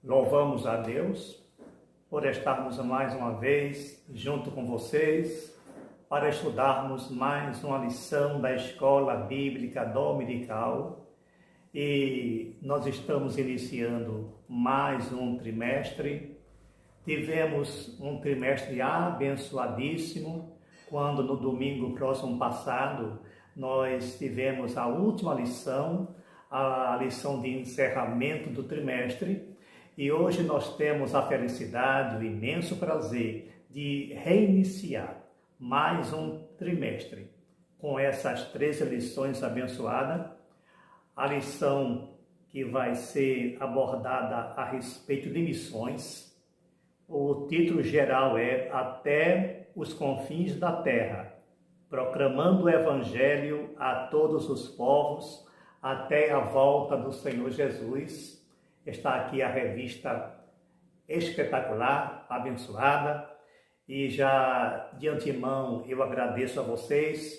Louvamos a Deus por estarmos mais uma vez junto com vocês para estudarmos mais uma lição da Escola Bíblica Dominical. E nós estamos iniciando mais um trimestre. Tivemos um trimestre abençoadíssimo, quando no domingo próximo passado nós tivemos a última lição, a lição de encerramento do trimestre, e hoje nós temos a felicidade, o imenso prazer de reiniciar mais um trimestre com essas 13 lições abençoadas. A lição que vai ser abordada a respeito de missões. O título geral é Até os Confins da Terra, proclamando o Evangelho a todos os povos, até a volta do Senhor Jesus. Está aqui a revista espetacular, abençoada, e já de antemão eu agradeço a vocês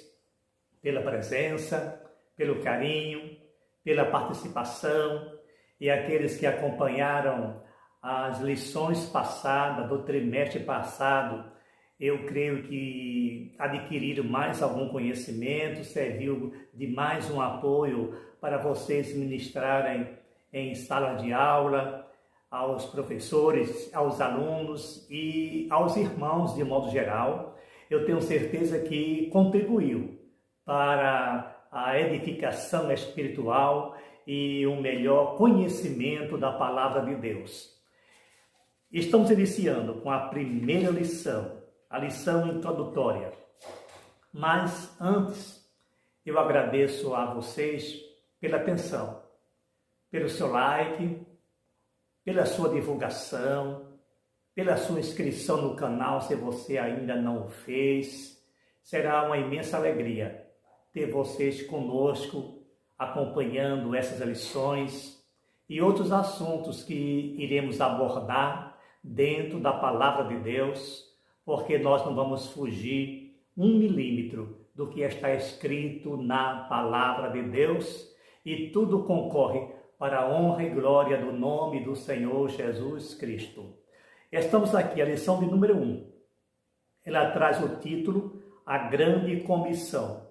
pela presença, pelo carinho, pela participação, e aqueles que acompanharam as lições passadas, do trimestre passado. Eu creio que adquiriram mais algum conhecimento, serviu de mais um apoio para vocês ministrarem em sala de aula, aos professores, aos alunos e aos irmãos de modo geral. Eu tenho certeza que contribuiu para a edificação espiritual e um melhor conhecimento da palavra de Deus. Estamos iniciando com a primeira lição, a lição introdutória. Mas antes, eu agradeço a vocês pela atenção, pelo seu like, pela sua divulgação, pela sua inscrição no canal, se você ainda não o fez. Será uma imensa alegria ter vocês conosco, acompanhando essas lições e outros assuntos que iremos abordar dentro da Palavra de Deus, porque nós não vamos fugir 1 milímetro do que está escrito na Palavra de Deus, e tudo concorre para a honra e glória do nome do Senhor Jesus Cristo. Estamos aqui, a lição de número 1. Ela traz o título A Grande Comissão,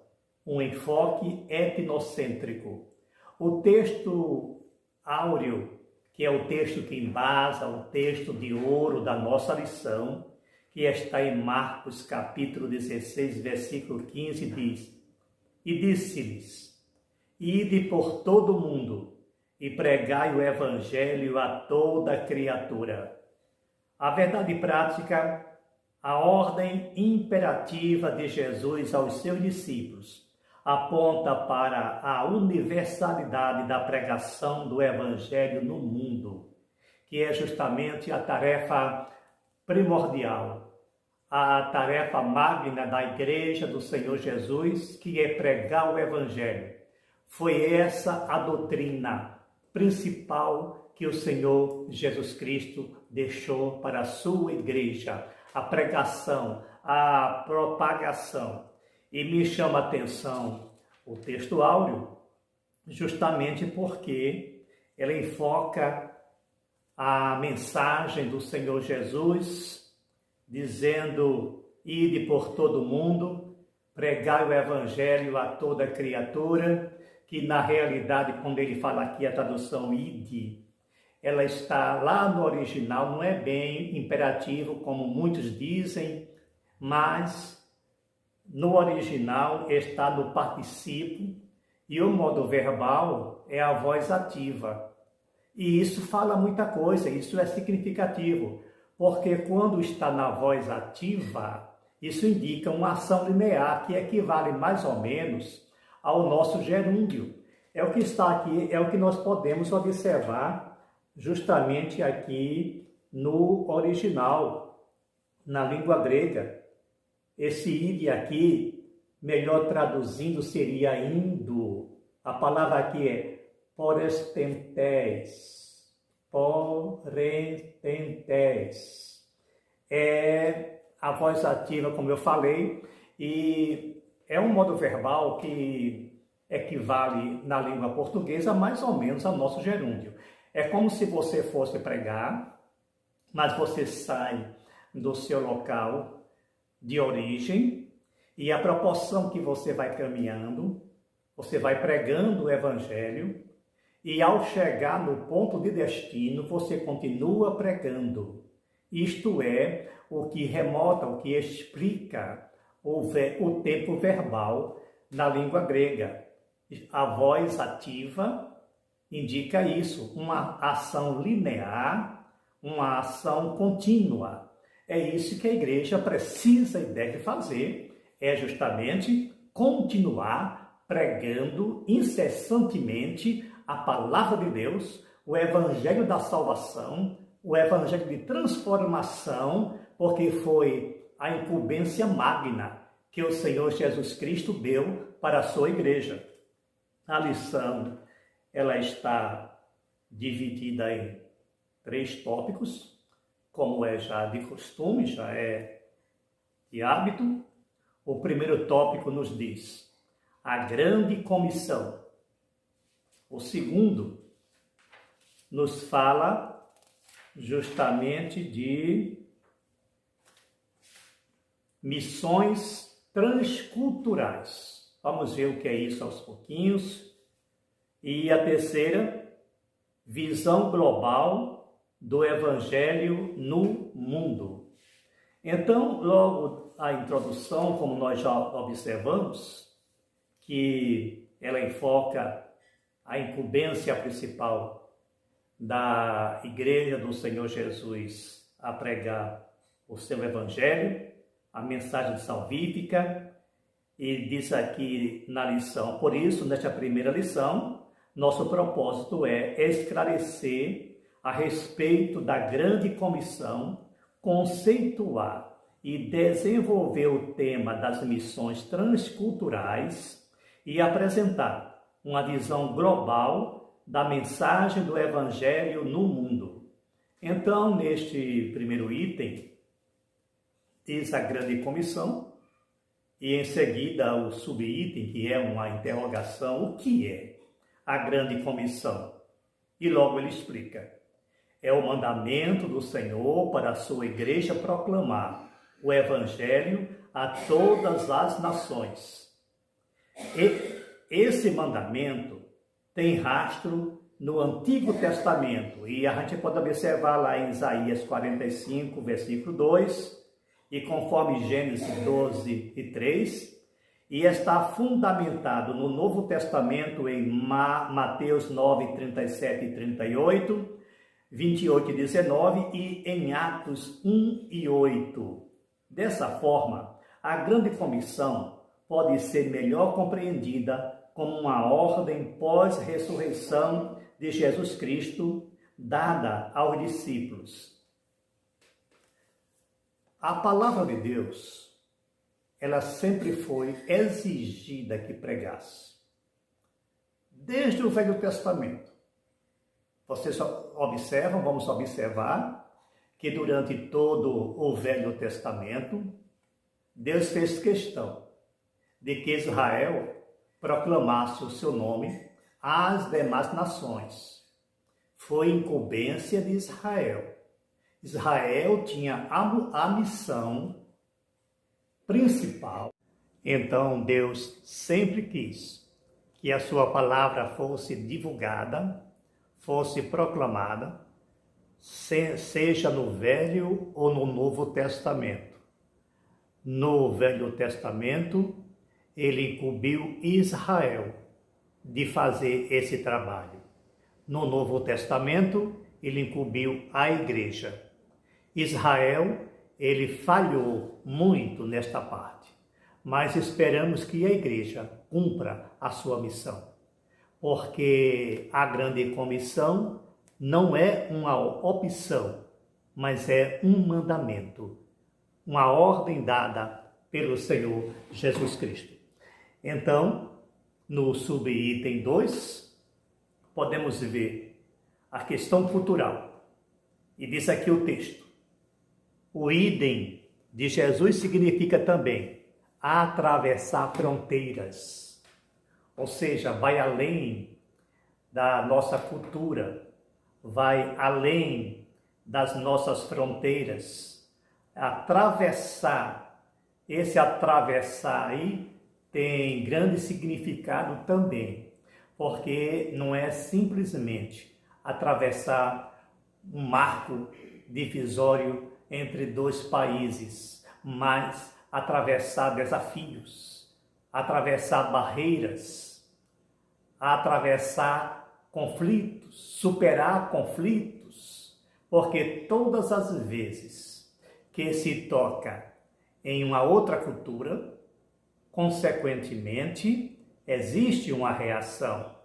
um enfoque etnocêntrico. O texto áureo, que é o texto que embasa, o texto de ouro da nossa lição, que está em Marcos capítulo 16, versículo 15, diz: E disse-lhes, ide por todo o mundo, e pregai o Evangelho a toda criatura. A verdade prática, a ordem imperativa de Jesus aos seus discípulos, aponta para a universalidade da pregação do Evangelho no mundo, que é justamente a tarefa primordial, a tarefa magna da Igreja do Senhor Jesus, que é pregar o Evangelho. Foi essa a doutrina principal que o Senhor Jesus Cristo deixou para a sua igreja, a pregação, a propagação. E me chama a atenção o texto áureo, justamente porque ela enfoca a mensagem do Senhor Jesus, dizendo: ide por todo o mundo, pregai o Evangelho a toda criatura, que na realidade, quando ele fala aqui a tradução ide, ela está lá no original, não é bem imperativo como muitos dizem, mas no original está no particípio, e o modo verbal é a voz ativa. E isso fala muita coisa, isso é significativo, porque quando está na voz ativa, isso indica uma ação linear que equivale mais ou menos ao nosso gerúndio. É o que está aqui, é o que nós podemos observar justamente aqui no original, na língua grega. Esse ide aqui, melhor traduzindo, seria indo. A palavra aqui é porestentes. Porestentes. É a voz ativa, como eu falei, e é um modo verbal que equivale na língua portuguesa mais ou menos ao nosso gerúndio. É como se você fosse pregar, mas você sai do seu local de origem e a proporção que você vai caminhando, você vai pregando o evangelho e ao chegar no ponto de destino, você continua pregando. Isto é o que remota, o que explica o tempo verbal na língua grega. A voz ativa indica isso, uma ação linear, uma ação contínua. É isso que a igreja precisa e deve fazer, é justamente continuar pregando incessantemente a palavra de Deus, o evangelho da salvação, o evangelho de transformação, porque foi a incumbência magna que o Senhor Jesus Cristo deu para a sua igreja. A lição, ela está dividida em 3 tópicos, como é já de costume, já é de hábito. O primeiro tópico nos diz a grande comissão. O segundo nos fala justamente de missões transculturais. Vamos ver o que é isso aos pouquinhos. E a terceira, visão global do Evangelho no mundo. Então, logo a introdução, como nós já observamos, que ela enfoca a incumbência principal da Igreja do Senhor Jesus a pregar o seu Evangelho, a mensagem salvífica, e diz aqui na lição, por isso, nesta primeira lição, nosso propósito é esclarecer a respeito da grande comissão, conceituar e desenvolver o tema das missões transculturais e apresentar uma visão global da mensagem do Evangelho no mundo. Então, neste primeiro item, diz a grande comissão, e em seguida o subitem, que é uma interrogação, o que é a grande comissão? E logo ele explica. É o mandamento do Senhor para a sua igreja proclamar o Evangelho a todas as nações. E esse mandamento tem rastro no Antigo Testamento, e a gente pode observar lá em Isaías 45, versículo 2, e conforme Gênesis 12 e 3, e está fundamentado no Novo Testamento em Mateus 9, 37 e 38, 28 e 19 e em Atos 1 e 8. Dessa forma, a grande comissão pode ser melhor compreendida como uma ordem pós-ressurreição de Jesus Cristo dada aos discípulos. A palavra de Deus, ela sempre foi exigida que pregasse. Desde o Velho Testamento. Vocês observam, vamos observar, que durante todo o Velho Testamento, Deus fez questão de que Israel proclamasse o seu nome às demais nações. Foi incumbência de Israel. Israel tinha a missão principal. Então Deus sempre quis que a sua palavra fosse divulgada, fosse proclamada, seja no Velho ou no Novo Testamento. No Velho Testamento, ele incumbiu Israel de fazer esse trabalho. No Novo Testamento, ele incumbiu a igreja. Israel, ele falhou muito nesta parte, mas esperamos que a igreja cumpra a sua missão, porque a grande comissão não é uma opção, mas é um mandamento, uma ordem dada pelo Senhor Jesus Cristo. Então, no subitem 2, podemos ver a questão cultural, e diz aqui o texto. O idem de Jesus significa também atravessar fronteiras, ou seja, vai além da nossa cultura, vai além das nossas fronteiras. Atravessar, esse atravessar aí tem grande significado também, porque não é simplesmente atravessar um marco divisório entre dois países, mas atravessar desafios, atravessar barreiras, atravessar conflitos, superar conflitos, porque todas as vezes que se toca em uma outra cultura, consequentemente, existe uma reação.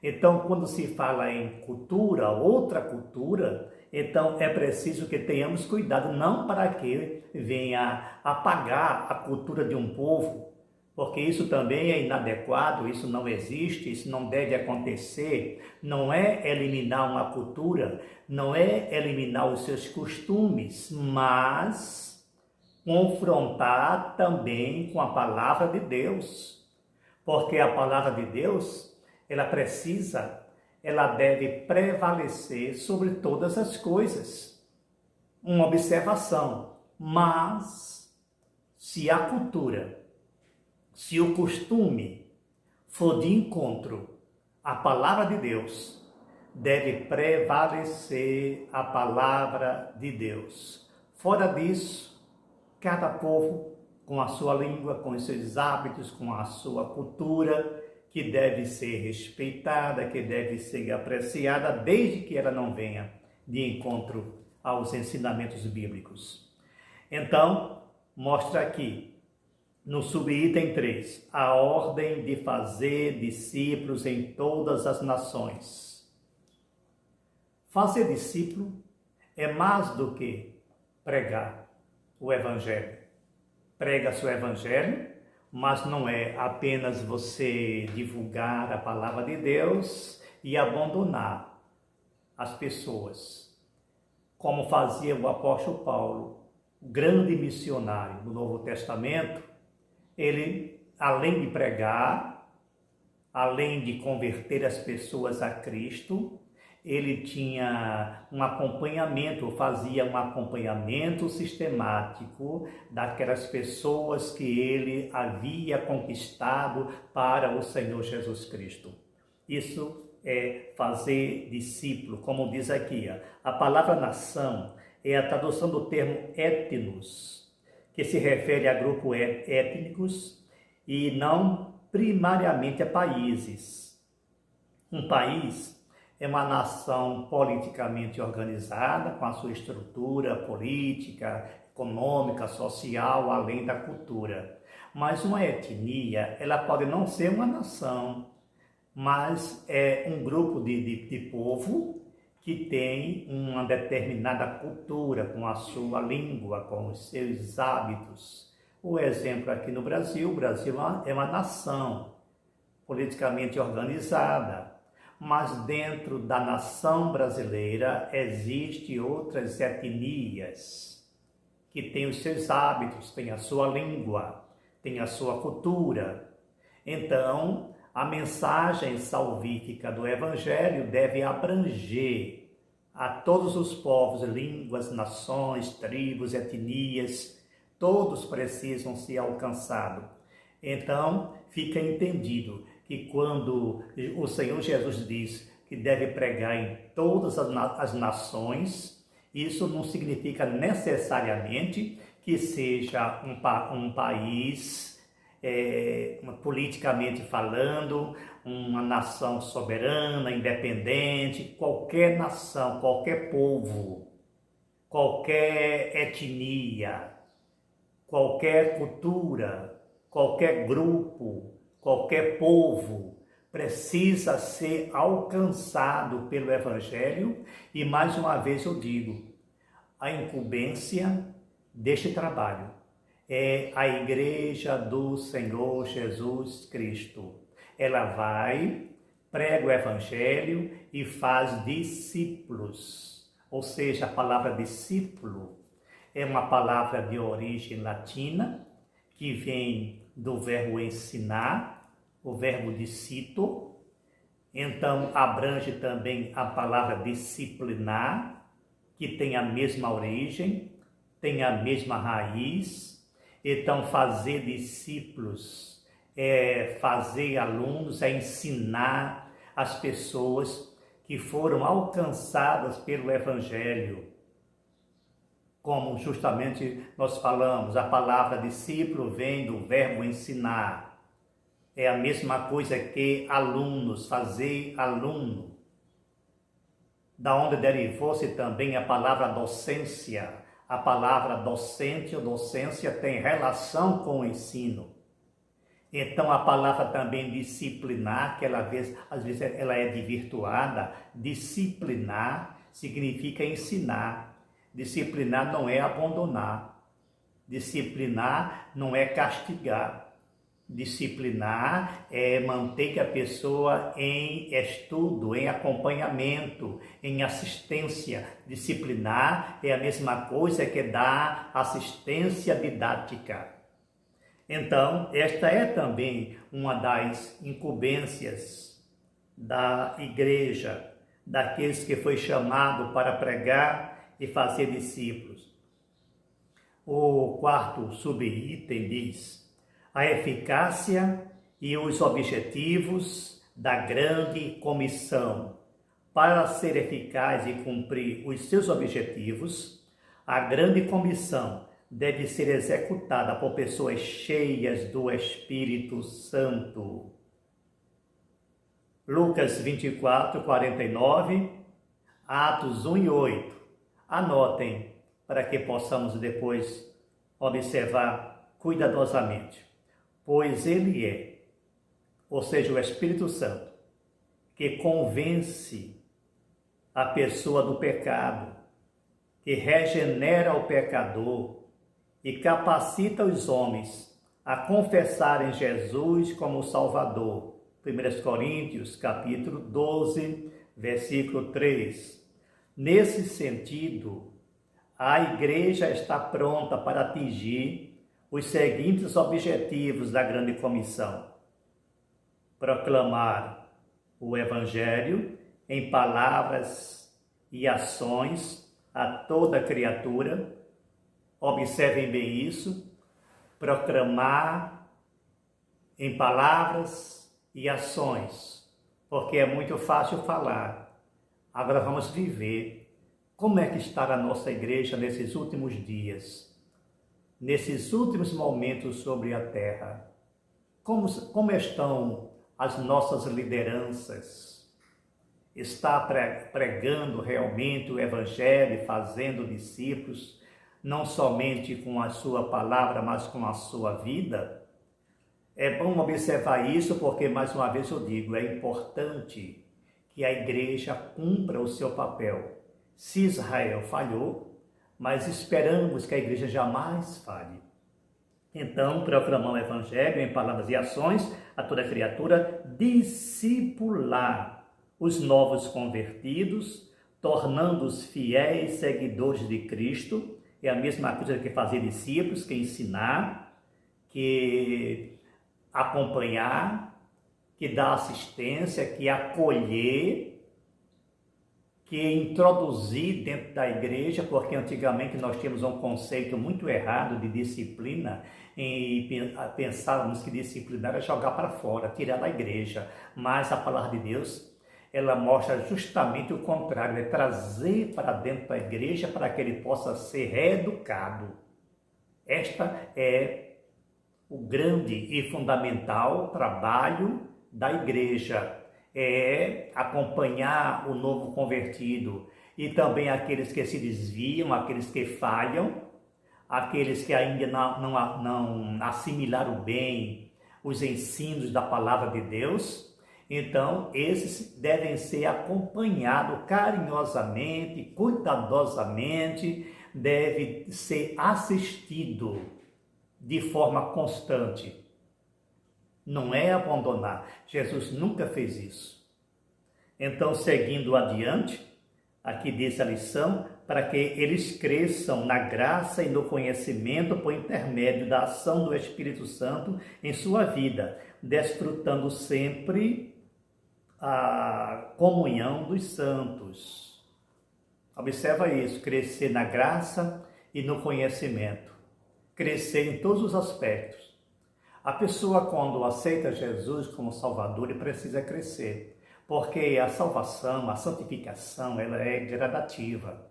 Então, quando se fala em cultura, outra cultura, então é preciso que tenhamos cuidado, não para que venha apagar a cultura de um povo, porque isso também é inadequado, isso não existe, isso não deve acontecer. Não é eliminar uma cultura, não é eliminar os seus costumes, mas confrontar também com a palavra de Deus, porque a palavra de Deus, ela deve prevalecer sobre todas as coisas. Uma observação, mas se a cultura, se o costume for de encontro à palavra de Deus, deve prevalecer a palavra de Deus. Fora disso, cada povo com a sua língua, com os seus hábitos, com a sua cultura, que deve ser respeitada, que deve ser apreciada, desde que ela não venha de encontro aos ensinamentos bíblicos. Então, mostra aqui, no subitem 3, a ordem de fazer discípulos em todas as nações. Fazer discípulo é mais do que pregar o Evangelho. Prega-se o Evangelho, mas não é apenas você divulgar a palavra de Deus e abandonar as pessoas, como fazia o apóstolo Paulo, o grande missionário do Novo Testamento. Ele, além de pregar, além de converter as pessoas a Cristo, ele tinha um acompanhamento, fazia um acompanhamento sistemático daquelas pessoas que ele havia conquistado para o Senhor Jesus Cristo. Isso é fazer discípulo, como diz aqui. A palavra nação é a tradução do termo etnos, que se refere a grupos étnicos e não primariamente a países. Um país é uma nação politicamente organizada, com a sua estrutura política, econômica, social, além da cultura. Mas uma etnia, ela pode não ser uma nação, mas é um grupo de povo que tem uma determinada cultura, com a sua língua, com os seus hábitos. O exemplo aqui no Brasil, o Brasil é uma nação politicamente organizada, mas dentro da nação brasileira existem outras etnias que têm os seus hábitos, têm a sua língua, têm a sua cultura. Então, a mensagem salvífica do Evangelho deve abranger a todos os povos, línguas, nações, tribos, etnias, todos precisam ser alcançados. Então, fica entendido que quando o Senhor Jesus diz que deve pregar em todas as nações, isso não significa necessariamente que seja um país, politicamente falando, uma nação soberana, independente. Qualquer nação, qualquer povo, qualquer etnia, qualquer cultura, qualquer grupo, qualquer povo precisa ser alcançado pelo Evangelho. E mais uma vez eu digo, a incumbência deste trabalho é a Igreja do Senhor Jesus Cristo. Ela vai, prega o Evangelho e faz discípulos. Ou seja, a palavra discípulo é uma palavra de origem latina, que vem do verbo ensinar, o verbo discito, Então, abrange também a palavra disciplinar, que tem a mesma origem, tem a mesma raiz. Então, fazer discípulos é fazer alunos, é ensinar as pessoas que foram alcançadas pelo Evangelho. Como justamente nós falamos, a palavra discípulo vem do verbo ensinar. É a mesma coisa que alunos, fazer aluno. Da onde derivou-se também a palavra docência. A palavra docente ou docência tem relação com o ensino. Então a palavra também disciplinar, que às vezes ela é desvirtuada, disciplinar significa ensinar. Disciplinar não é abandonar. Disciplinar não é castigar. Disciplinar é manter a pessoa em estudo, em acompanhamento, em assistência. Disciplinar é a mesma coisa que dar assistência didática. Então, esta é também uma das incumbências da igreja, daqueles que foi chamado para pregar e fazer discípulos. O quarto subitem diz: a eficácia e os objetivos da grande comissão. Para ser eficaz e cumprir os seus objetivos, a grande comissão deve ser executada por pessoas cheias do Espírito Santo. Lucas 24, 49, Atos 1 e 8. Anotem para que possamos depois observar cuidadosamente. Pois ele é, ou seja, o Espírito Santo, que convence a pessoa do pecado, que regenera o pecador e capacita os homens a confessarem Jesus como Salvador. 1 Coríntios, capítulo 12, versículo 3. Nesse sentido, a igreja está pronta para atingir os seguintes objetivos da grande comissão: proclamar o Evangelho em palavras e ações a toda criatura. Observem bem isso: proclamar em palavras e ações, porque é muito fácil falar. Agora vamos viver. Como é que está a nossa igreja nesses últimos dias? Nesses últimos momentos sobre a terra? Como estão as nossas lideranças? Está pregando realmente o Evangelho, fazendo discípulos, não somente com a sua palavra, mas com a sua vida? É bom observar isso porque, mais uma vez eu digo, é importante que a igreja cumpra o seu papel. Se Israel falhou, mas esperamos que a igreja jamais falhe. Então, proclamar o Evangelho em palavras e ações a toda criatura, discipular os novos convertidos, tornando-os fiéis seguidores de Cristo. É a mesma coisa que fazer discípulos, que ensinar, que acompanhar, que dar assistência, que acolher, que introduzir dentro da igreja, porque antigamente nós tínhamos um conceito muito errado de disciplina e pensávamos que disciplinar era jogar para fora, tirar da igreja. Mas a palavra de Deus, ela mostra justamente o contrário, é trazer para dentro da igreja para que ele possa ser reeducado. Esta é o grande e fundamental trabalho da igreja. É acompanhar o novo convertido e também aqueles que se desviam, aqueles que falham, aqueles que ainda não assimilaram bem os ensinos da palavra de Deus. Então, esses devem ser acompanhados carinhosamente, cuidadosamente, deve ser assistido de forma constante. Não é abandonar. Jesus nunca fez isso. Então, seguindo adiante, aqui diz a lição, para que eles cresçam na graça e no conhecimento por intermédio da ação do Espírito Santo em sua vida, desfrutando sempre a comunhão dos santos. Observa isso, crescer na graça e no conhecimento. Crescer em todos os aspectos. A pessoa, quando aceita Jesus como Salvador, ele precisa crescer, porque a salvação, a santificação, ela é gradativa.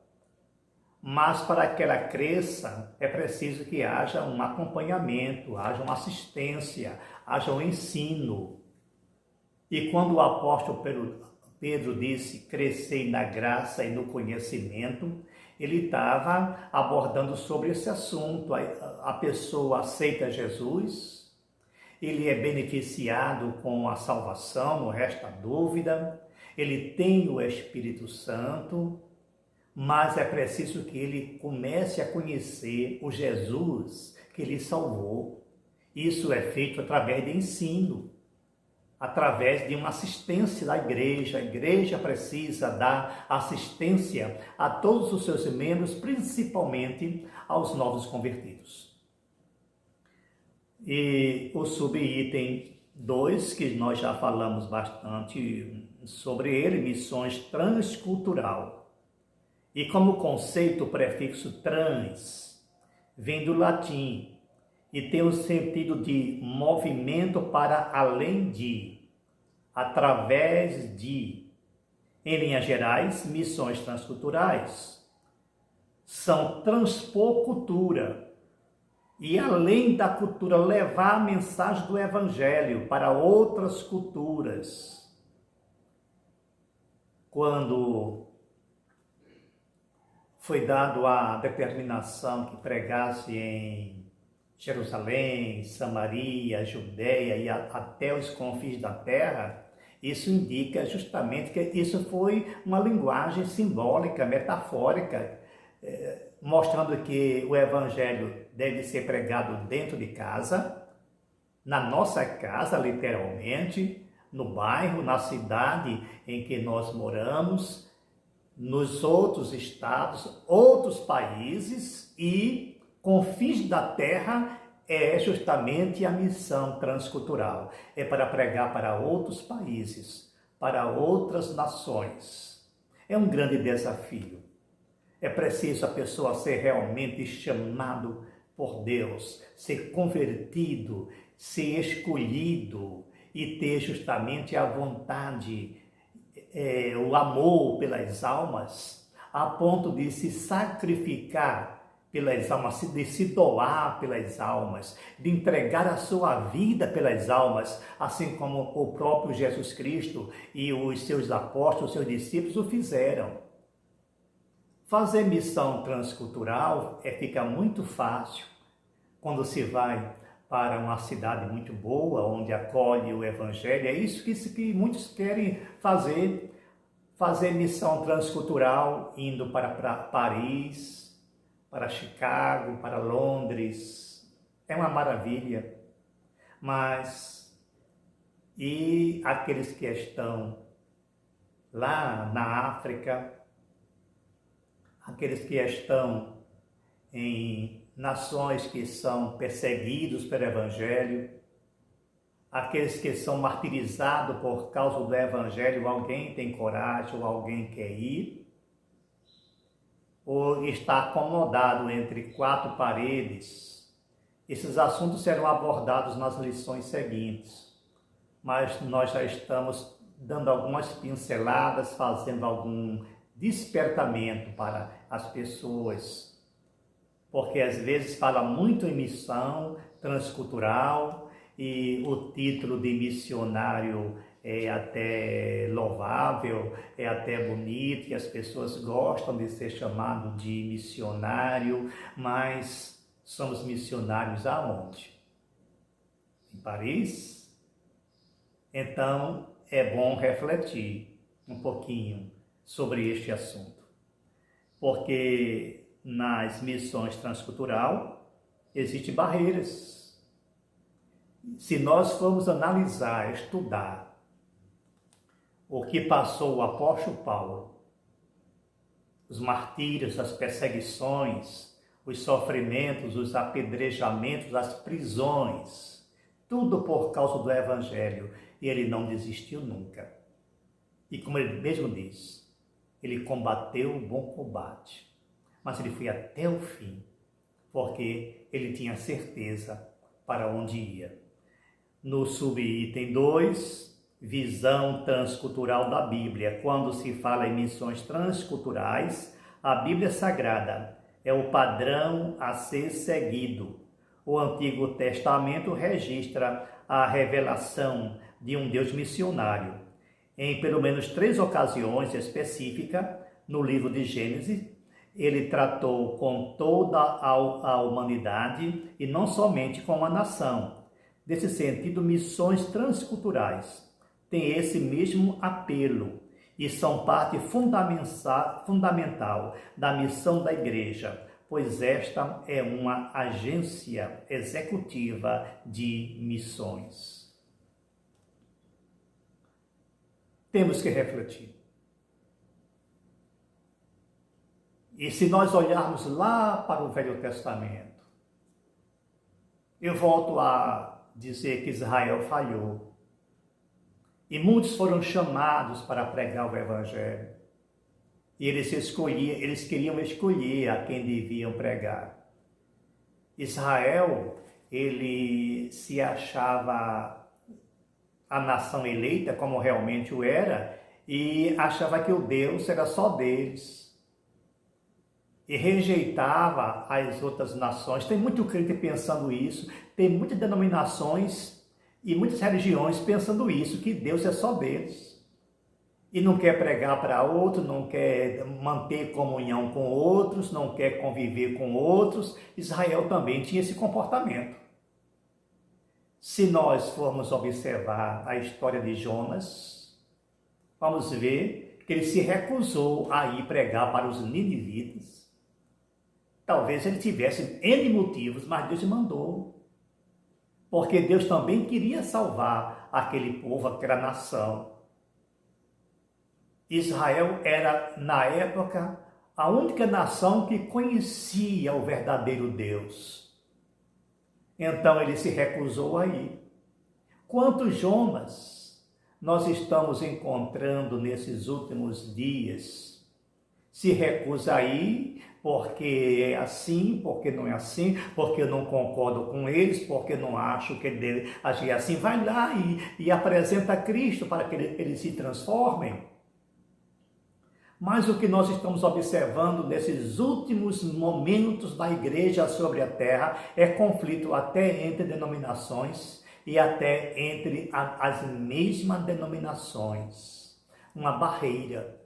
Mas para que ela cresça, é preciso que haja um acompanhamento, haja uma assistência, haja um ensino. E quando o apóstolo Pedro disse crescer na graça e no conhecimento, ele estava abordando sobre esse assunto. A pessoa aceita Jesus, ele é beneficiado com a salvação, não resta dúvida, ele tem o Espírito Santo, mas é preciso que ele comece a conhecer o Jesus que lhe salvou. Isso é feito através de ensino, através de uma assistência da igreja. A igreja precisa dar assistência a todos os seus membros, principalmente aos novos convertidos. E o subitem 2, que nós já falamos bastante sobre ele, missões transcultural. E como conceito, o prefixo trans vem do latim e tem o sentido de movimento para além de, através de. Em linhas gerais, missões transculturais são transpor cultura e, além da cultura, levar a mensagem do Evangelho para outras culturas. Quando foi dado a determinação que pregasse em Jerusalém, Samaria, Judéia e até os confins da terra, isso indica justamente que isso foi uma linguagem simbólica, metafórica, mostrando que o Evangelho deve ser pregado dentro de casa, na nossa casa, literalmente, no bairro, na cidade em que nós moramos, nos outros estados, outros países, e confins da terra é justamente a missão transcultural. É para pregar para outros países, para outras nações. É um grande desafio. É preciso a pessoa ser realmente chamado por Deus, ser convertido, ser escolhido e ter justamente a vontade, o amor pelas almas, a ponto de se sacrificar pelas almas, de se doar pelas almas, de entregar a sua vida pelas almas, assim como o próprio Jesus Cristo e os seus apóstolos, os seus discípulos o fizeram. Fazer missão transcultural fica muito fácil quando se vai para uma cidade muito boa, onde acolhe o Evangelho. É isso que muitos querem fazer missão transcultural, indo para Paris, para Chicago, para Londres. É uma maravilha. Mas, e aqueles que estão lá na África, aqueles que estão em nações que são perseguidos pelo Evangelho, aqueles que são martirizados por causa do Evangelho, alguém tem coragem ou alguém quer ir? Ou está acomodado entre quatro paredes? Esses assuntos serão abordados nas lições seguintes, mas nós já estamos dando algumas pinceladas, fazendo algum despertamento para as pessoas, porque às vezes fala muito em missão transcultural e o título de missionário é até louvável, é até bonito, e as pessoas gostam de ser chamado de missionário, mas somos missionários aonde? Em Paris? Então é bom refletir um pouquinho sobre este assunto, porque nas missões transcultural existem barreiras. Se nós formos analisar, estudar o que passou o apóstolo Paulo, os martírios, as perseguições, os sofrimentos, os apedrejamentos, as prisões, tudo por causa do Evangelho, e ele não desistiu nunca. E como ele mesmo diz, ele combateu o bom combate, mas ele foi até o fim, porque ele tinha certeza para onde ia. No subitem 2, visão transcultural da Bíblia. Quando se fala em missões transculturais, a Bíblia Sagrada é o padrão a ser seguido. O Antigo Testamento registra a revelação de um Deus missionário. Em pelo menos 3 ocasiões específicas, no livro de Gênesis, ele tratou com toda a humanidade e não somente com uma nação. Nesse sentido, missões transculturais têm esse mesmo apelo e são parte fundamental da missão da igreja, pois esta é uma agência executiva de missões. Temos que refletir. E se nós olharmos lá para o Velho Testamento, eu volto a dizer que Israel falhou. E muitos foram chamados para pregar o Evangelho. E eles queriam escolher a quem deviam pregar. Israel, ele se achava a nação eleita, como realmente o era, e achava que o Deus era só deles. E rejeitava as outras nações. Tem muito crente pensando isso, tem muitas denominações e muitas religiões pensando isso, que Deus é só deles. E não quer pregar para outros, não quer manter comunhão com outros, não quer conviver com outros. Israel também tinha esse comportamento. Se nós formos observar a história de Jonas, vamos ver que ele se recusou a ir pregar para os ninivitas. Talvez ele tivesse N motivos, mas Deus mandou. Porque Deus também queria salvar aquele povo, aquela nação. Israel era, na época, a única nação que conhecia o verdadeiro Deus. Então ele se recusou a ir. Quantos Jonas nós estamos encontrando nesses últimos dias? Se recusa a ir porque é assim, porque não é assim, porque eu não concordo com eles, porque não acho que ele deve agir assim. Vai lá e apresenta Cristo para que eles se transformem. Mas o que nós estamos observando nesses últimos momentos da igreja sobre a terra é conflito até entre denominações e até entre as mesmas denominações. Uma barreira.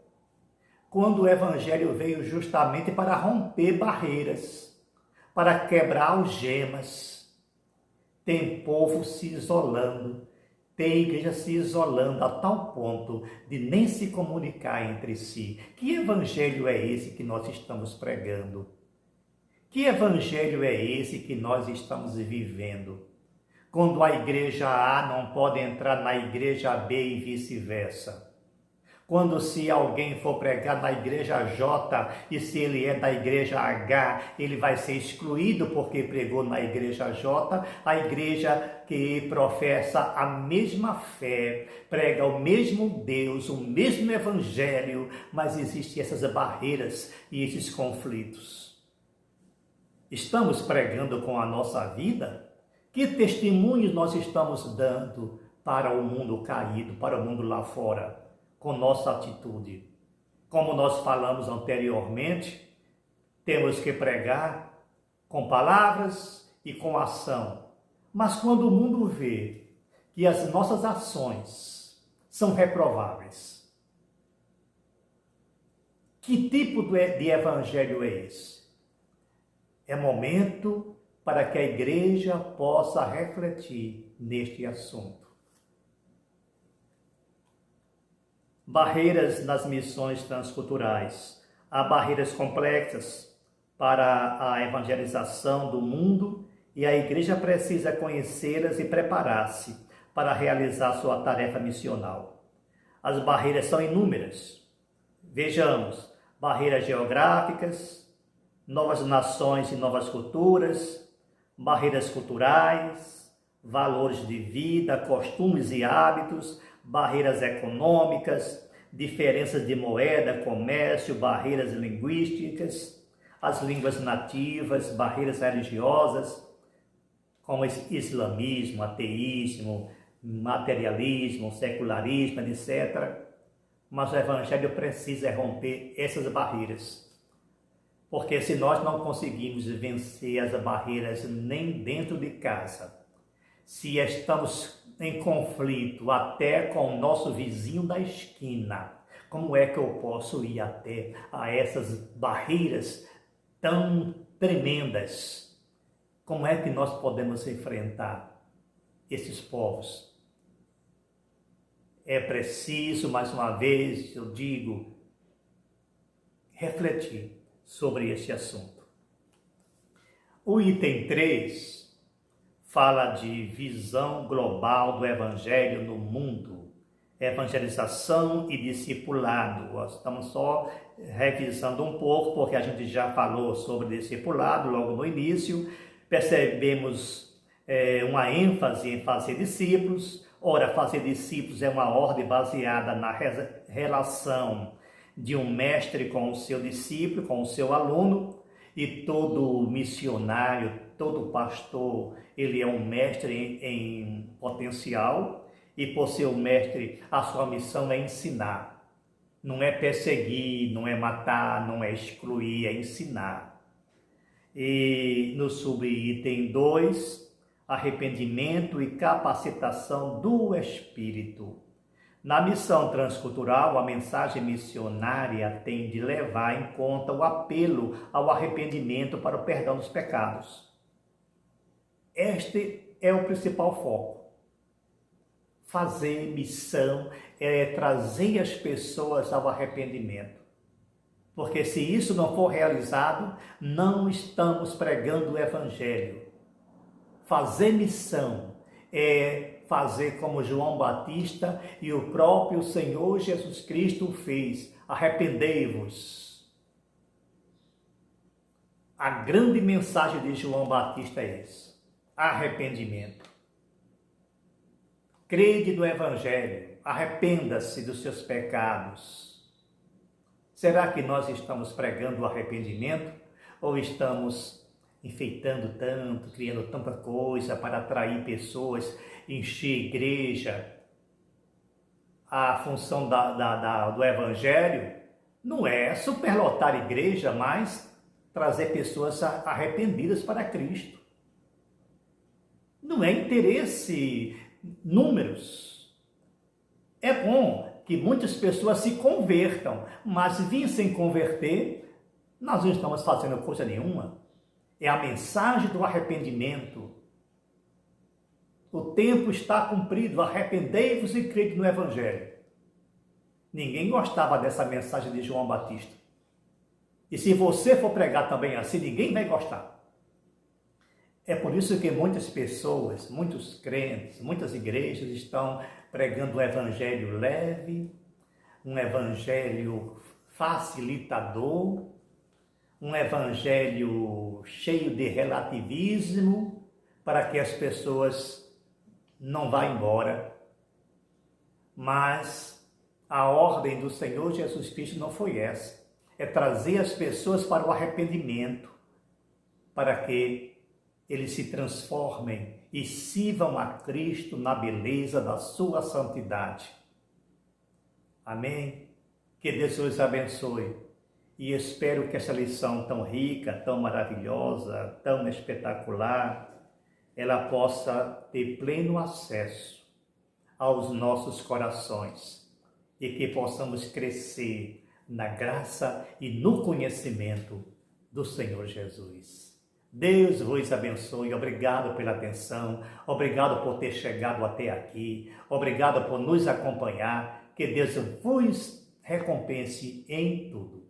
Quando o evangelho veio justamente para romper barreiras, para quebrar algemas, tem povo se isolando, tem igreja se isolando a tal ponto de nem se comunicar entre si. Que evangelho é esse que nós estamos pregando? Que evangelho é esse que nós estamos vivendo? Quando a igreja A não pode entrar na igreja B e vice-versa. Quando se alguém for pregar na igreja J e se ele é da igreja H, ele vai ser excluído porque pregou na igreja J. A igreja que professa a mesma fé, prega o mesmo Deus, o mesmo evangelho, mas existem essas barreiras e esses conflitos. Estamos pregando com a nossa vida? Que testemunhos nós estamos dando para o mundo caído, para o mundo lá fora? Com nossa atitude. Como nós falamos anteriormente, temos que pregar com palavras e com ação. Mas quando o mundo vê que as nossas ações são reprováveis, que tipo de evangelho é esse? É momento para que a igreja possa refletir neste assunto. Barreiras nas missões transculturais. Há barreiras complexas para a evangelização do mundo e a igreja precisa conhecê-las e preparar-se para realizar sua tarefa missional. As barreiras são inúmeras. Vejamos, barreiras geográficas, novas nações e novas culturas, barreiras culturais, valores de vida, costumes e hábitos, barreiras econômicas, diferenças de moeda, comércio, barreiras linguísticas, as línguas nativas, barreiras religiosas, como islamismo, ateísmo, materialismo, secularismo, etc. Mas o Evangelho precisa romper essas barreiras. Porque se nós não conseguimos vencer as barreiras nem dentro de casa, se estamos em conflito até com o nosso vizinho da esquina, como é que eu posso ir até a essas barreiras tão tremendas? Como é que nós podemos enfrentar esses povos? É preciso, mais uma vez, eu digo, refletir sobre este assunto. O item 3 fala de visão global do Evangelho no mundo, evangelização e discipulado. Nós estamos só revisando um pouco, porque a gente já falou sobre discipulado logo no início. Percebemos uma ênfase em fazer discípulos. Ora, fazer discípulos é uma ordem baseada na relação de um mestre com o seu discípulo, com o seu aluno, e todo missionário, todo pastor, ele é um mestre em potencial, e por ser um mestre, a sua missão é ensinar. Não é perseguir, não é matar, não é excluir, é ensinar. E no subitem 2, arrependimento e capacitação do Espírito. Na missão transcultural, a mensagem missionária tem de levar em conta o apelo ao arrependimento para o perdão dos pecados. Este é o principal foco. Fazer missão é trazer as pessoas ao arrependimento. Porque se isso não for realizado, não estamos pregando o Evangelho. Fazer missão é fazer como João Batista e o próprio Senhor Jesus Cristo fez: arrependei-vos. A grande mensagem de João Batista é essa: arrependimento. Crede no Evangelho, arrependa-se dos seus pecados. Será que nós estamos pregando o arrependimento ou estamos enfeitando tanto, criando tanta coisa para atrair pessoas, encher igreja? A função do Evangelho não é superlotar a igreja, mas trazer pessoas arrependidas para Cristo. Não é interesse números. É bom que muitas pessoas se convertam, mas vir sem converter, nós não estamos fazendo coisa nenhuma. É a mensagem do arrependimento. O tempo está cumprido, arrependei-vos e crede no Evangelho. Ninguém gostava dessa mensagem de João Batista. E se você for pregar também assim, ninguém vai gostar. É por isso que muitas pessoas, muitos crentes, muitas igrejas estão pregando um evangelho leve, um evangelho facilitador, um evangelho cheio de relativismo, para que as pessoas não vá embora. Mas a ordem do Senhor Jesus Cristo não foi essa. É trazer as pessoas para o arrependimento, para que eles se transformem e sirvam a Cristo na beleza da sua santidade. Amém? Que Deus os abençoe. E espero que essa lição tão rica, tão maravilhosa, tão espetacular, ela possa ter pleno acesso aos nossos corações e que possamos crescer na graça e no conhecimento do Senhor Jesus. Deus vos abençoe. Obrigado pela atenção, obrigado por ter chegado até aqui, obrigado por nos acompanhar. Que Deus vos recompense em tudo.